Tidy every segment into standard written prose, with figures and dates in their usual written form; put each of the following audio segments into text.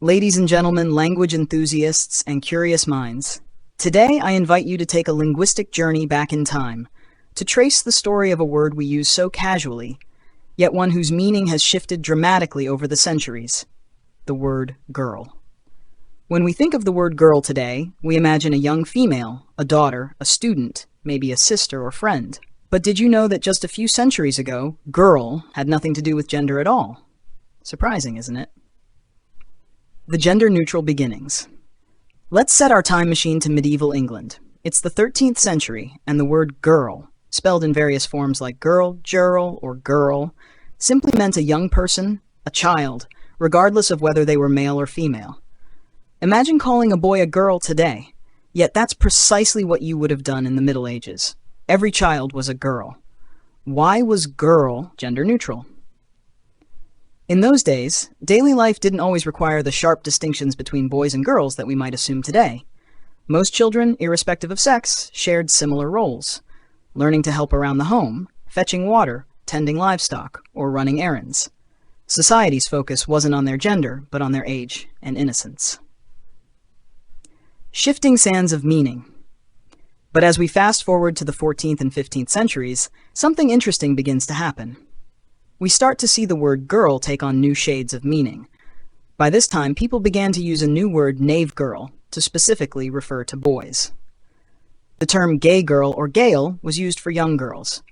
Ladies and gentlemen, language enthusiasts and curious minds, today I invite you to take a linguistic journey back in time, to trace the story of a word we use so casually, yet one whose meaning has shifted dramatically over the centuries: the word girl. When we think of the word girl today, we imagine a young female, a daughter, a student, maybe a sister or friend. But did you know that just a few centuries ago, girl had nothing to do with gender at all? Surprising, isn't it? The gender-neutral beginnings. Let's set our time machine to medieval England. It's the 13th century, and the word girl, spelled in various forms like girl, gyrle, or girl, simply meant a young person, a child, regardless of whether they were male or female. Imagine calling a boy a girl today, yet that's precisely what you would have done in the Middle Ages. Every child was a girl. Why was girl gender-neutral? In those days, daily life didn't always require the sharp distinctions between boys and girls that we might assume today. Most children, irrespective of sex, shared similar roles: learning to help around the home, fetching water, tending livestock, or running errands. Society's focus wasn't on their gender, but on their age and innocence. Shifting sands of meaning. But as we fast forward to the 14th and 15th centuries, something interesting begins to happen. We start to see the word girl take on new shades of meaning. By this time, people began to use a new word, knave girl, to specifically refer to boys. The term gay girl or gale was used for young girls.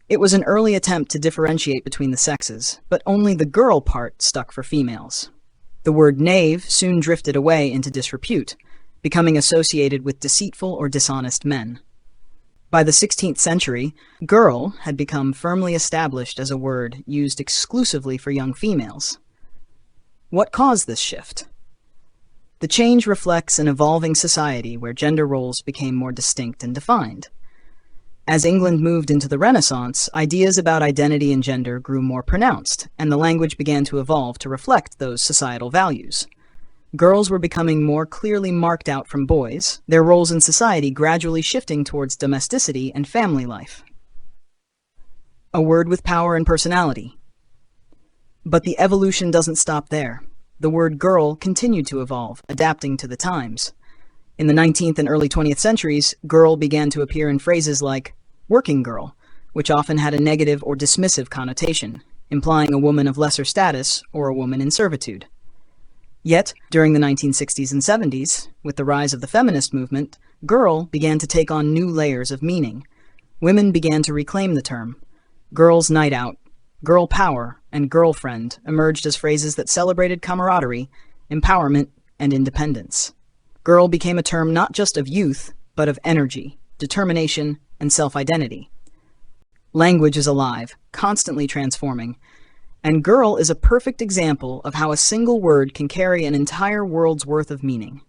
It was an early attempt to differentiate between the sexes, but only the girl part stuck for females. The word knave soon drifted away into disrepute, becoming associated with deceitful or dishonest men. By the 16th century, girl had become firmly established as a word used exclusively for young females. What caused this shift? The change reflects an evolving society where gender roles became more distinct and defined. As England moved into the Renaissance, ideas about identity and gender grew more pronounced, and the language began to evolve to reflect those societal values. Girls were becoming more clearly marked out from boys, their roles in society gradually shifting towards domesticity and family life. A word with power and personality. But the evolution doesn't stop there. The word girl continued to evolve, adapting to the times. In the 19th and early 20th centuries, girl began to appear in phrases like working girl, which often had a negative or dismissive connotation, implying a woman of lesser status or a woman in servitude. Yet, during the 1960s and 70s, with the rise of the feminist movement, girl began to take on new layers of meaning. Women began to reclaim the term. Girls' night out, girl power, and girlfriend emerged as phrases that celebrated camaraderie, empowerment, and independence. Girl became a term not just of youth, but of energy, determination, and self-identity. Language is alive, constantly transforming, and girl is a perfect example of how a single word can carry an entire world's worth of meaning.